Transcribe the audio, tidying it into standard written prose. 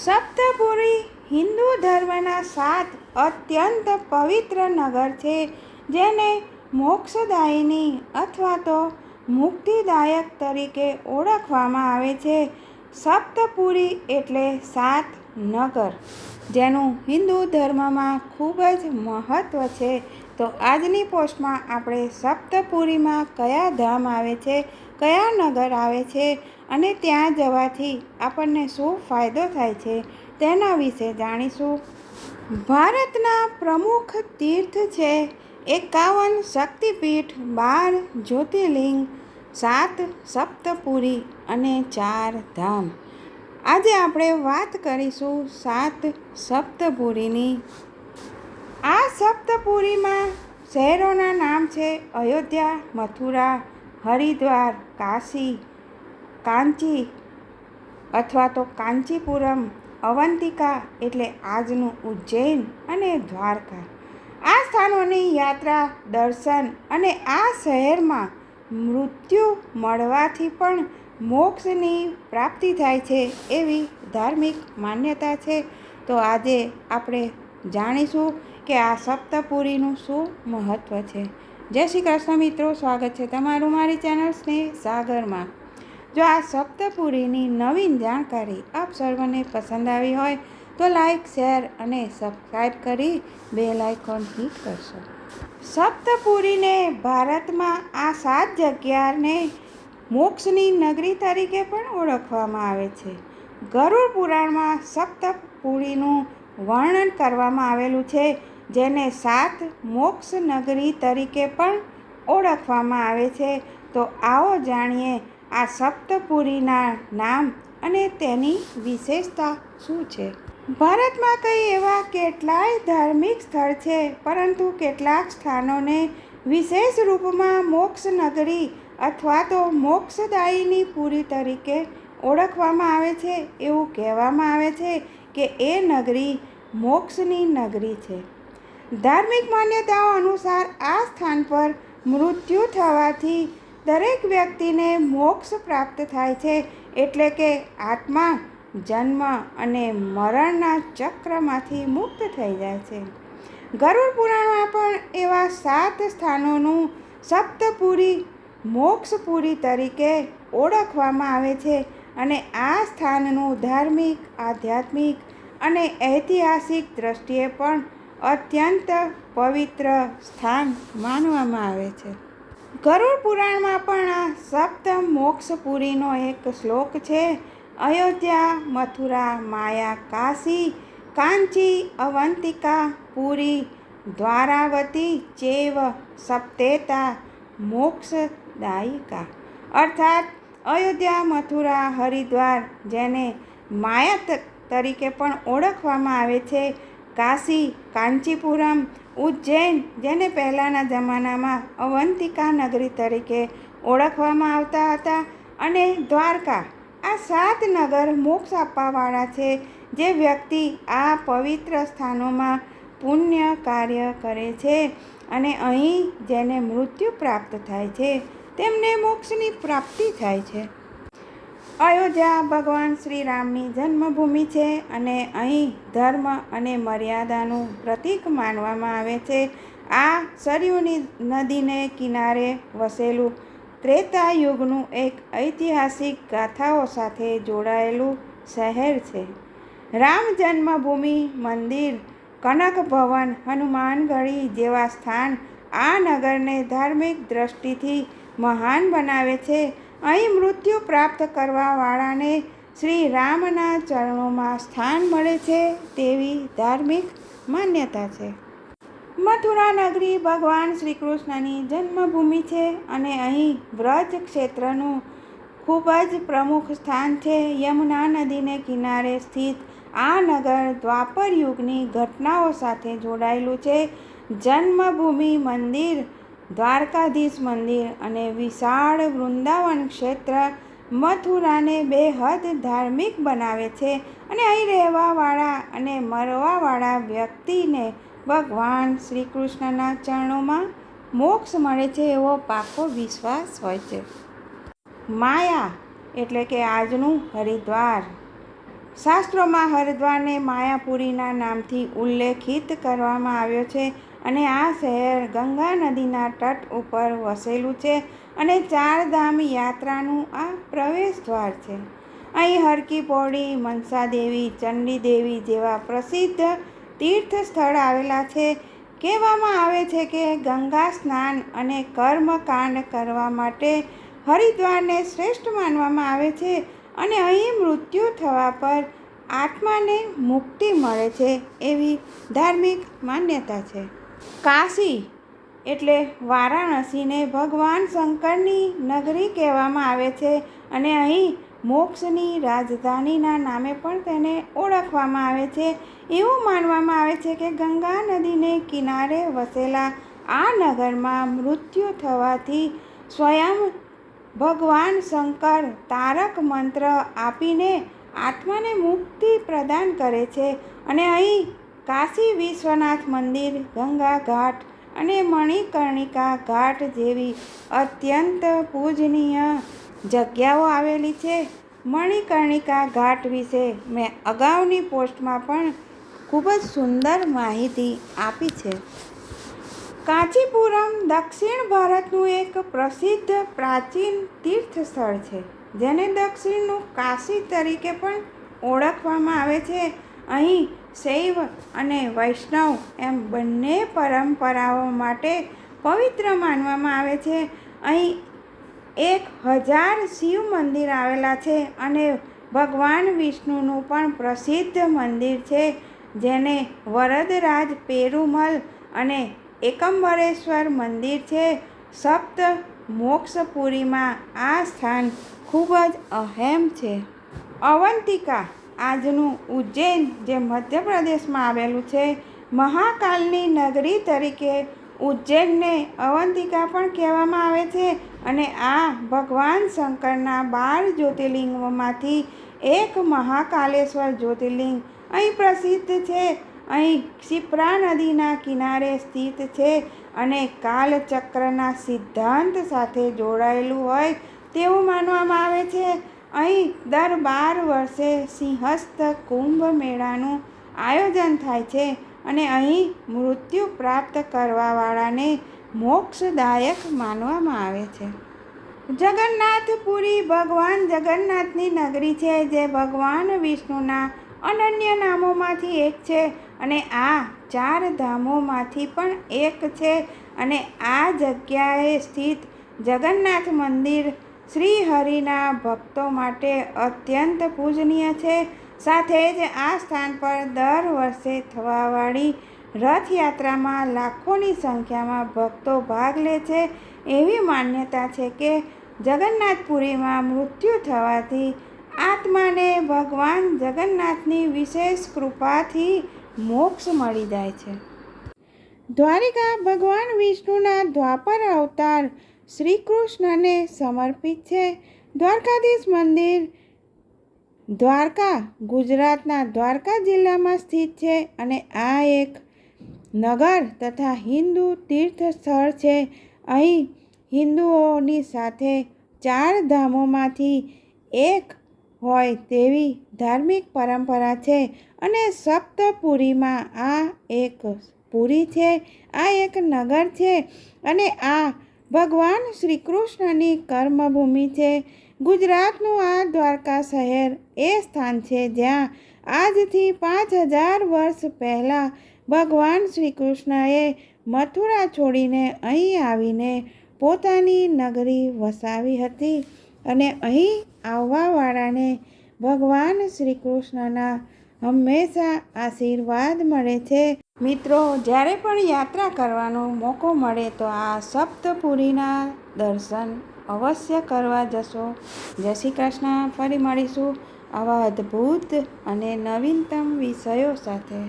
સપ્તપુરી હિન્દુ ધર્મના 7 અત્યંત પવિત્ર નગર છે, જેને મોક્ષદાયિની અથવા તો મુક્તિદાયક તરીકે ઓળખવામાં આવે છે. સપ્તપુરી એટલે 7 નગર, જેનું હિન્દુ ધર્મમાં ખૂબ જ મહત્ત્વ છે. તો આજની પોસ્ટમાં આપણે સપ્તપુરીમાં કયા ધામ આવે છે, કયા નગર આવે છે અને ત્યાં જવાથી આપણને શું ફાયદો થાય છે તેના વિશે જાણીશું. ભારતના પ્રમુખ તીર્થ છે 51 શક્તિપીઠ, 12 જ્યોતિર્લિંગ, 7 સપ્તપુરી અને 4 ધામ. આજે આપણે વાત કરીશું 7 સપ્તપુરીની. આ સપ્તપુરીમાં શહેરોના નામ છે અયોધ્યા, મથુરા, હરિદ્વાર, કાશી, કાંચી અથવા તો કાંચીપુરમ, અવંતિકા એટલે આજનું ઉજ્જૈન અને દ્વારકા. આ સ્થાનોની યાત્રા, દર્શન અને આ શહેરમાં મૃત્યુ મળવાથી પણ મોક્ષની પ્રાપ્તિ થાય છે એવી ધાર્મિક માન્યતા છે. તો આજે આપણે જાણીશું કે આ સપ્તપુરીનું શું મહત્ત્વ છે. જય શ્રી કૃષ્ણ મિત્રો, સ્વાગત છે તમારું મારી ચેનલ સ્નેહ સાગરમાં. જો આ સપ્તપુરીની નવીન જાણકારી આપ સર્વને પસંદ આવી હોય તો લાઈક, શેર અને સબસ્ક્રાઈબ કરી બેલ આઇકોન હિટ કરશો. સપ્તપુરીને ભારતમાં આ 7 જગ્યાને મોક્ષની નગરી તરીકે પણ ઓળખવામાં આવે છે. ગરુડ પુરાણમાં સપ્તપુરીનું વર્ણન કરવામાં આવેલું છે, જેને 7 મોક્ષ નગરી તરીકે પણ ઓળખવામાં આવે છે. તો આવો જાણીએ આ સપ્તપુરીના નામ અને તેની વિશેષતા શું છે. ભારતમાં કઈ એવા કેટલાય ધાર્મિક સ્થળ છે, પરંતુ કેટલાક સ્થાનોને વિશેષ રૂપમાં મોક્ષ નગરી અથવા તો મોક્ષદાયિની પુરી તરીકે ઓળખવામાં આવે છે. એવું કહેવામાં આવે છે કે એ નગરી મોક્ષની નગરી છે. ધાર્મિક માન્યતાઓ અનુસાર આ સ્થાન પર મૃત્યુ થવાથી દરેક વ્યક્તિને મોક્ષ પ્રાપ્ત થાય છે, એટલે કે આત્મા જન્મ અને મરણના ચક્રમાંથી મુક્ત થઈ જાય છે. ગરુડ પુરાણમાં પણ એવા 7 સ્થાનોનું સપ્તપુરી મોક્ષપુરી તરીકે ઓળખવામાં આવે છે અને આ સ્થાનનું ધાર્મિક, આધ્યાત્મિક અને ઐતિહાસિક દ્રષ્ટિએ પણ અત્યંત પવિત્ર સ્થાન માનવામાં આવે છે. ગરુડ પુરાણમાં પણ આ સપ્ત મોક્ષપુરીનો એક શ્લોક છે. અયોધ્યા, મથુરા, માયા, કાશી, કાંચી, અવંતિકા, પુરી, દ્વારાવતી ચૈવ સપ્તેતા મોક્ષદાયિકા. અર્થાત અયોધ્યા, મથુરા, હરિદ્વાર જેને માયા તરીકે પણ ઓળખવામાં આવે છે, કાશી, કાંચીપુરમ, ઉજ્જૈન જેને પહેલાંના જમાનામાં અવંતિકા નગરી તરીકે ઓળખવામાં આવતા હતા, અને દ્વારકા. આ 7 નગર મોક્ષ આપવાવાળા છે. જે વ્યક્તિ આ પવિત્ર સ્થાનોમાં પુણ્ય કાર્ય કરે છે અને અહીં જેને મૃત્યુ પ્રાપ્ત થાય છે તેમને મોક્ષની પ્રાપ્તિ થાય છે. અયોધ્યા ભગવાન શ્રી રામની જન્મભૂમિ છે અને અહીં ધર્મ અને મર્યાદાનું પ્રતીક માનવામાં આવે છે. આ સરયુની નદીને કિનારે વસેલું ત્રેતા યુગનું એક ઐતિહાસિક ગાથાઓ સાથે જોડાયેલું શહેર છે. રામ જન્મભૂમિ મંદિર, કનક ભવન, હનુમાનગઢી જેવા સ્થાન આ નગરને ધાર્મિક દ્રષ્ટિથી મહાન બનાવે છે. અહીં મૃત્યુ પ્રાપ્ત કરવાવાળાને શ્રી રામના ચરણોમાં સ્થાન મળે છે તેવી ધાર્મિક માન્યતા છે. મથુરા નગરી ભગવાન શ્રી કૃષ્ણની જન્મભૂમિ છે અને અહીં વ્રજ ક્ષેત્રનું ખૂબ જ પ્રમુખ સ્થાન છે. યમુના નદીને કિનારે સ્થિત આ નગર દ્વાપર યુગની ઘટનાઓ સાથે જોડાયેલું છે. જન્મભૂમિ મંદિર, દ્વારકાધીશ મંદિર અને વિશાળ વૃંદાવન ક્ષેત્ર મથુરાને બેહદ ધાર્મિક બનાવે છે અને અહીં રહેવાવાળા અને મરવાવાળા વ્યક્તિને ભગવાન શ્રી કૃષ્ણના ચરણોમાં મોક્ષ મળે છે એવો પાકો વિશ્વાસ હોય છે. માયા એટલે કે આજનું હરિદ્વાર. શાસ્ત્રોમાં હરિદ્વારને માયાપુરીના નામથી ઉલ્લેખિત કરવામાં આવ્યો છે અને આ શહેર ગંગા નદીના તટ ઉપર વસેલું છે અને ચારધામ યાત્રાનું આ પ્રવેશ દ્વાર છે. અહીં હરકી પૌડી, મનસા દેવી, ચંડી દેવી જેવા પ્રસિદ્ધ તીર્થ સ્થળ આવેલા છે. કહેવામાં આવે છે કે ગંગા સ્નાન અને કર્મકાંડ કરવા માટે હરિદ્વારને શ્રેષ્ઠ માનવામાં આવે છે અને અહીં મૃત્યુ થવા પર આત્માને મુક્તિ મળે છે એવી ધાર્મિક માન્યતા છે. કાશી એટલે વારાણસીને ભગવાન શંકરની નગરી કહેવામાં આવે છે અને અહીં મોક્ષની રાજધાનીના નામે પણ તેને ઓળખવામાં આવે છે. એવું માનવામાં આવે છે કે ગંગા નદીને કિનારે વસેલા આ નગરમાં મૃત્યુ થવાથી સ્વયં ભગવાન શંકર તારક મંત્ર આપીને આત્માને મુક્તિ પ્રદાન કરે છે અને અહીં કાશી વિશ્વનાથ મંદિર, ગંગા ઘાટ અને મણિકર્ણિકા ઘાટ જેવી અત્યંત પૂજનીય જગ્યાઓ આવેલી છે. મણિકર્ણિકા ઘાટ વિશે મેં અગાઉની પોસ્ટમાં પણ ખૂબ જ સુંદર માહિતી આપી છે. કાંચીપુરમ દક્ષિણ ભારતનું એક પ્રસિદ્ધ પ્રાચીન તીર્થસ્થળ છે જેને દક્ષિણનું કાશી તરીકે પણ ઓળખવામાં આવે છે. અહીં શૈવ અને વૈષ્ણવ એમ બંને પરંપરાઓ માટે પવિત્ર માનવામાં આવે છે. અહીં 1000 શિવ મંદિર આવેલા છે અને ભગવાન વિષ્ણુનું પણ પ્રસિદ્ધ મંદિર છે જેને વરદરાજ પેરુમલ અને એકંબરેશ્વર મંદિર છે. સપ્ત મોક્ષપુરીમાં આ સ્થાન ખૂબ જ અહેમ છે. અવંતિકા આજનું ઉજ્જૈન જે મધ્યપ્રદેશમાં આવેલું છે, મહાકાલની નગરી તરીકે ઉજ્જૈનને અવંતિકા પણ કહેવામાં આવે છે અને આ ભગવાન શંકરના 12 જ્યોતિર્લિંગોમાંથી એક મહાકાલેશ્વર જ્યોતિર્લિંગ અહીં પ્રસિદ્ધ છે. અહીં ક્ષિપ્રા નદીના કિનારે સ્થિત છે અને કાલચક્રના સિદ્ધાંત સાથે જોડાયેલું હોય તેવું માનવામાં આવે છે. અહીં દર 12 વર્ષે સિંહસ્થ કુંભ મેળાનું આયોજન થાય છે અને અહીં મૃત્યુ પ્રાપ્ત કરવાવાળાને મોક્ષદાયક માનવામાં આવે છે. જગન્નાથપુરી ભગવાન જગન્નાથની નગરી છે જે ભગવાન વિષ્ણુના અનન્ય નામોમાંથી એક છે અને આ 4 ધામોમાંથી પણ એક છે અને આ જગ્યાએ સ્થિત જગન્નાથ મંદિર શ્રી હરિના ભક્તો માટે અત્યંત પૂજનીય છે. સાથે જ આ સ્થાન પર દર વર્ષે થવાવાળી રથયાત્રામાં લાખોની સંખ્યામાં ભક્તો ભાગ લે છે. એવી માન્યતા છે કે જગન્નાથપુરીમાં મૃત્યુ થવાથી આત્માને ભગવાન જગન્નાથની વિશેષ કૃપાથી મોક્ષ મળી જાય છે. દ્વારિકા ભગવાન વિષ્ણુના દ્વાપર અવતાર શ્રી કૃષ્ણને સમર્પિત છે. દ્વારકાધીશ મંદિર દ્વારકા ગુજરાતના દ્વારકા જિલ્લામાં સ્થિત છે અને આ એક નગર તથા હિન્દુ તીર્થ સ્થળ છે. અહીં હિન્દુઓની સાથે 4 ધામોમાંથી એક હોય તેવી ધાર્મિક પરંપરા છે અને સપ્તપુરીમાં આ એક પુરી છે, આ એક નગર છે અને આ ભગવાન શ્રી કૃષ્ણની કર્મભૂમિ છે. ગુજરાતનું આ દ્વારકા શહેર એ સ્થાન છે જ્યાં આજથી 5000 વર્ષ પહેલાં ભગવાન શ્રી કૃષ્ણએ મથુરા છોડીને અહીં આવીને પોતાની નગરી વસાવી હતી અને અહીં આવવાવાળાને ભગવાન શ્રી કૃષ્ણના હંમેશા આશીર્વાદ મળે છે. મિત્રો, જ્યારે પણ યાત્રા કરવાનો મોકો મળે તો આ સપ્તપુરીના દર્શન અવશ્ય કરવા જશો. જય શ્રી કૃષ્ણ. ફરી મળીશું આવા અદ્ભુત અને નવીનતમ વિષયો સાથે.